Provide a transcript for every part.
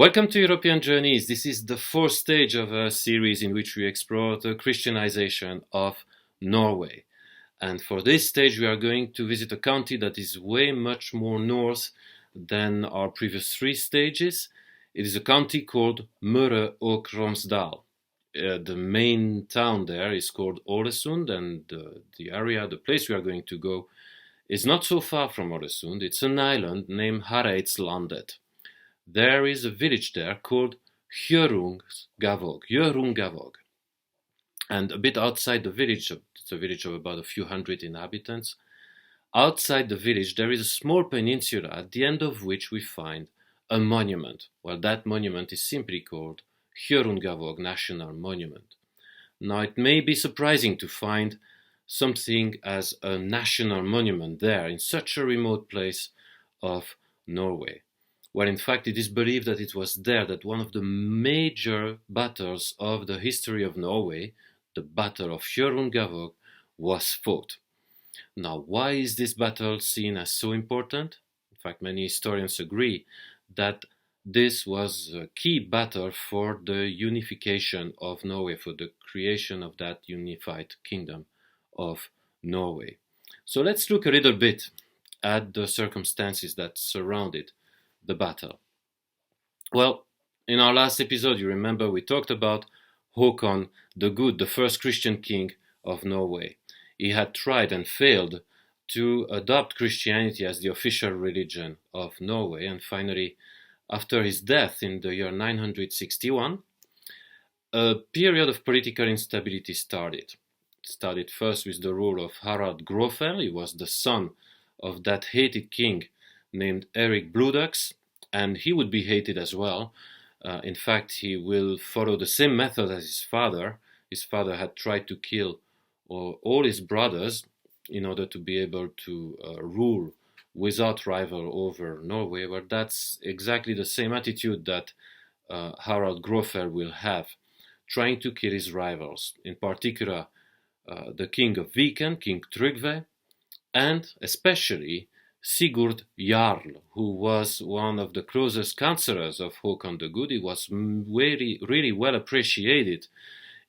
Welcome to European Journeys. This is the fourth stage of a series in which we explore the Christianization of Norway. And for this stage, we are going to visit a county that is way much more north than our previous three stages. It is a county called Møre og Romsdal. The main town there is called Ålesund, and the place we are going to go is not so far from Ålesund. It's an island named Hjørungavåg. There is a village there called Hjørungavåg. And a bit outside the village, it's a village of about a few hundred inhabitants. Outside the village, there is a small peninsula at the end of which we find a monument. Well, that monument is simply called Hjørungavåg National Monument. Now, it may be surprising to find something as a national monument there in such a remote place of Norway. Well, in fact, it is believed that it was there that one of the major battles of the history of Norway, the Battle of Hjørungavåg, was fought. Now, why is this battle seen as so important? In fact, many historians agree that this was a key battle for the unification of Norway, for the creation of that unified kingdom of Norway. So let's look a little bit at the circumstances that surrounded the battle. Well, in our last episode, you remember we talked about Håkon the Good, the first Christian king of Norway. He had tried and failed to adopt Christianity as the official religion of Norway, and finally, after his death in the year 961, a period of political instability started. It started first with the rule of Harald Grøfell. He was the son of that hated king named Erik Bloodaxe, and he would be hated as well. In fact, he will follow the same method as his father. His father had tried to kill all his brothers in order to be able to rule without rival over Norway. Well, that's exactly the same attitude that Harald Grøfell will have, trying to kill his rivals, in particular the king of Viken, King Tryggve, and especially Sigurd Jarl, who was one of the closest counselors of Håkon the Good. He was really well appreciated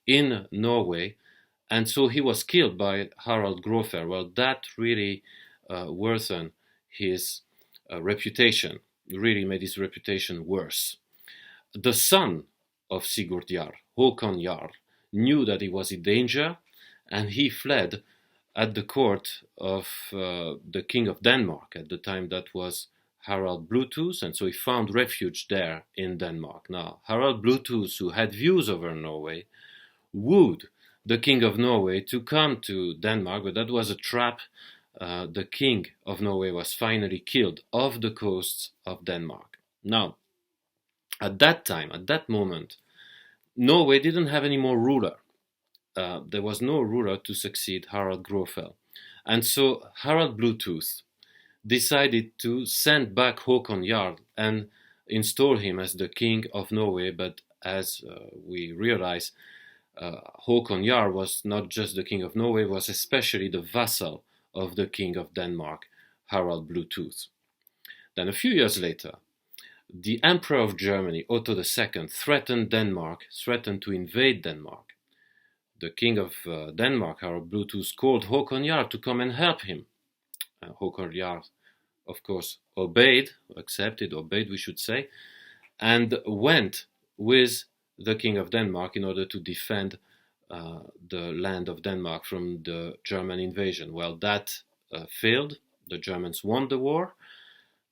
in Norway, and so he was killed by Harald Grøfell. Well, that really worsened his reputation, really made his reputation worse. The son of Sigurd Jarl, Håkon Jarl, knew that he was in danger, and he fled at the court of the King of Denmark. At the time, that was Harald Bluetooth, and so he found refuge there in Denmark. Now, Harald Bluetooth, who had views over Norway, wooed the King of Norway to come to Denmark, but that was a trap. The King of Norway was finally killed off the coasts of Denmark. Now, at that time, at that moment, Norway didn't have any more ruler. There was no ruler to succeed Harald Grøfell. And so Harald Bluetooth decided to send back Håkon Jarl and install him as the king of Norway. But as we realize, Håkon Jarl was not just the king of Norway, was especially the vassal of the king of Denmark, Harald Bluetooth. Then a few years later, the Emperor of Germany, Otto II, threatened to invade Denmark. The king of Denmark, Harald Bluetooth, called Håkon Jarl to come and help him. Håkon Jarl, of course, obeyed, we should say, and went with the king of Denmark in order to defend the land of Denmark from the German invasion. Well, that failed. The Germans won the war,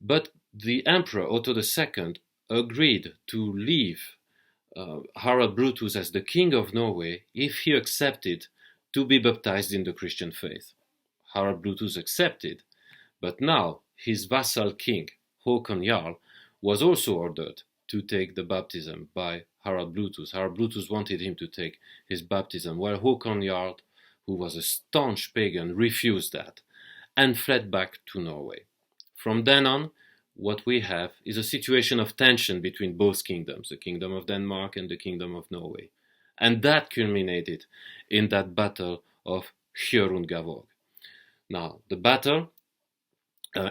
but the Emperor, Otto II, agreed to leave Harald Bluetooth as the king of Norway if he accepted to be baptized in the Christian faith. Harald Bluetooth accepted, but now his vassal king, Håkon Jarl, was also ordered to take the baptism by Harald Bluetooth. Harald Bluetooth wanted him to take his baptism, while Håkon Jarl, who was a staunch pagan, refused that and fled back to Norway. From then on, what we have is a situation of tension between both kingdoms, the Kingdom of Denmark and the Kingdom of Norway. And that culminated in that battle of Hjørungavåg. Now, the battle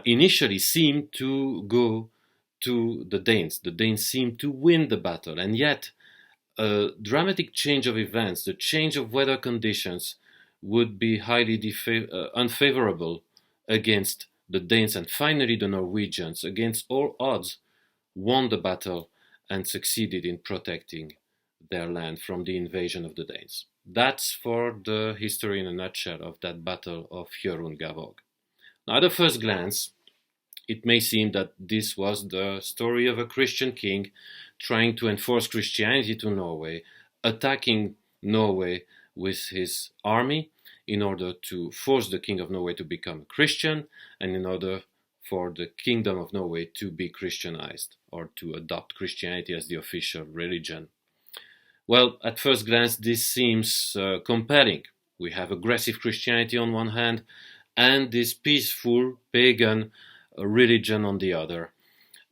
initially seemed to go to the Danes. The Danes seemed to win the battle, and yet a dramatic change of events, the change of weather conditions, would be highly unfavorable against the Danes, and finally the Norwegians, against all odds, won the battle and succeeded in protecting their land from the invasion of the Danes. That's for the history in a nutshell of that battle of Hjørungavåg. Now, at a first glance, it may seem that this was the story of a Christian king trying to enforce Christianity to Norway, attacking Norway with his army in order to force the king of Norway to become a Christian, and in order for the kingdom of Norway to be Christianized, or to adopt Christianity as the official religion. Well, at first glance, this seems compelling. We have aggressive Christianity on one hand, and this peaceful pagan religion on the other.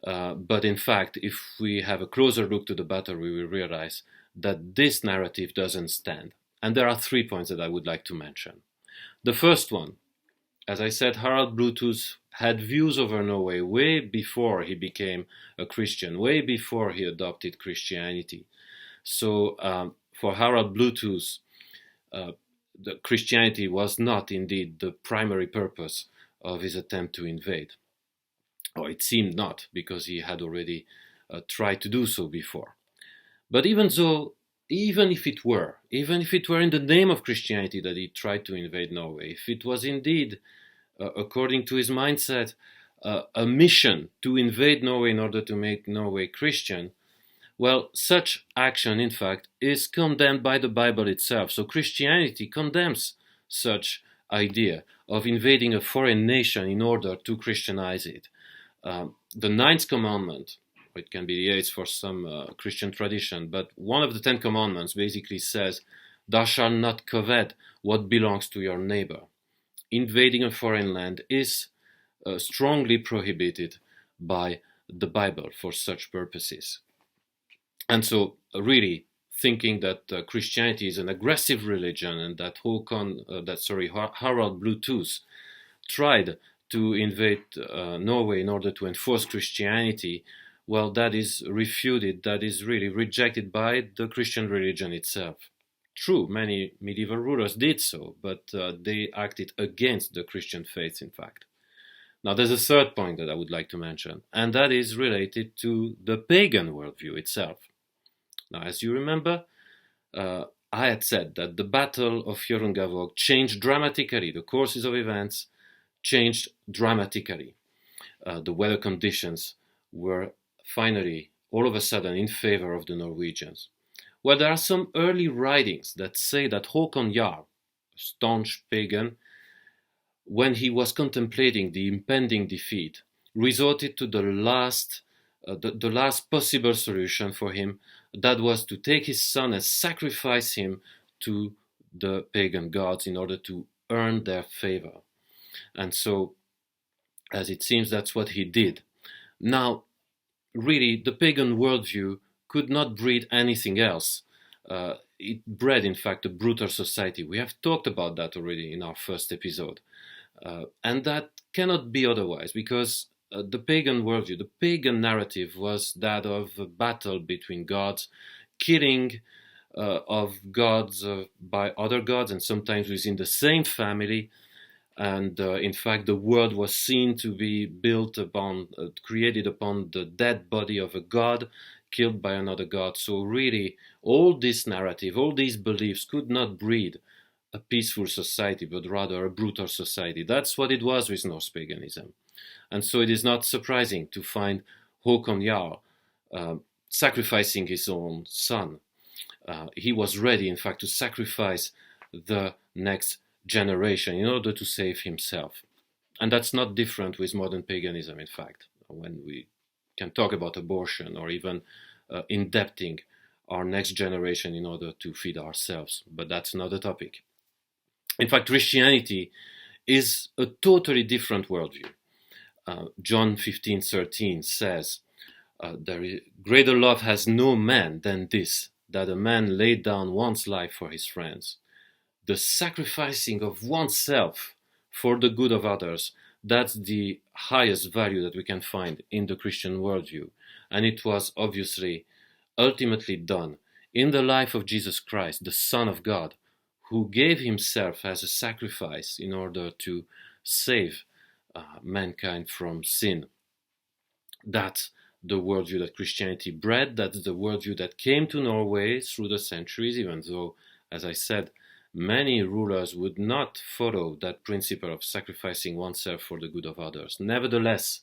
But in fact, if we have a closer look to the battle, we will realize that this narrative doesn't stand. And there are 3 points that I would like to mention. The first one, as I said, Harald Bluetooth had views over Norway way before he became a Christian, way before he adopted Christianity. So for Harald Bluetooth, the Christianity was not indeed the primary purpose of his attempt to invade. Or it seemed not, because he had already tried to do so before. But even if it were in the name of Christianity that he tried to invade Norway, if it was indeed, according to his mindset, a mission to invade Norway in order to make Norway Christian, well, such action, in fact, is condemned by the Bible itself. So Christianity condemns such idea of invading a foreign nation in order to Christianize it. The 9th commandment, it can be the 8th for some Christian tradition, but one of the 10 commandments basically says, "Thou shalt not covet what belongs to your neighbor." Invading a foreign land is strongly prohibited by the Bible for such purposes. And so, really, thinking that Christianity is an aggressive religion and that Harald Bluetooth tried to invade Norway in order to enforce Christianity, well, that is refuted, that is really rejected by the Christian religion itself. True, many medieval rulers did so, but they acted against the Christian faith, in fact. Now, there's a third point that I would like to mention, and that is related to the pagan worldview itself. Now, as you remember, I had said that the Battle of Hjørungavåg changed dramatically. The courses of events changed dramatically. The weather conditions were finally, all of a sudden, in favor of the Norwegians. Well, there are some early writings that say that Håkon Jarl, a staunch pagan, when he was contemplating the impending defeat, resorted to the last possible solution for him. That was to take his son and sacrifice him to the pagan gods in order to earn their favor. And so, as it seems, that's what he did. Now, really, the pagan worldview could not breed anything else. It bred, in fact, a brutal society. We have talked about that already in our first episode. And that cannot be otherwise, because the pagan worldview, the pagan narrative was that of a battle between gods, killing of gods by other gods, and sometimes within the same family. And in fact, the world was seen to be built upon, created upon the dead body of a god killed by another god. So really, all this narrative, all these beliefs could not breed a peaceful society, but rather a brutal society. That's what it was with Norse paganism. And so it is not surprising to find Håkon Jarl sacrificing his own son. He was ready, in fact, to sacrifice the next generation in order to save himself. And that's not different with modern paganism, in fact, when we can talk about abortion or even indebting our next generation in order to feed ourselves. But that's another topic. In fact, Christianity is a totally different worldview. John 15:13 says, greater love has no man than this, that a man laid down one's life for his friends. The sacrificing of oneself for the good of others, That's the highest value that we can find in the Christian worldview. And it was obviously ultimately done in the life of Jesus Christ, the Son of God, who gave himself as a sacrifice in order to save mankind from sin. That's the worldview that Christianity bred. That's the worldview that came to Norway through the centuries, even though, as I said, many rulers would not follow that principle of sacrificing oneself for the good of others. Nevertheless,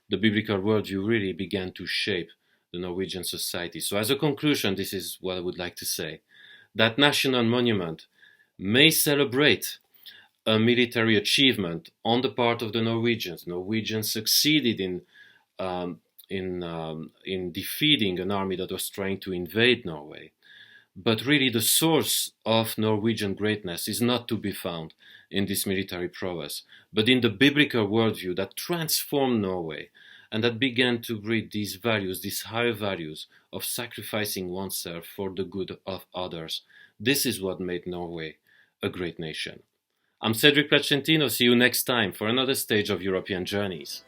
the biblical worldview really began to shape the Norwegian society. So as a conclusion, this is what I would like to say. That national monument may celebrate a military achievement on the part of the Norwegians. Norwegians succeeded in defeating an army that was trying to invade Norway. But really the source of Norwegian greatness is not to be found in this military prowess, but in the biblical worldview that transformed Norway and that began to breed these values, these higher values of sacrificing oneself for the good of others. This is what made Norway a great nation. I'm Cedric Placentino. See you next time for another stage of European Journeys.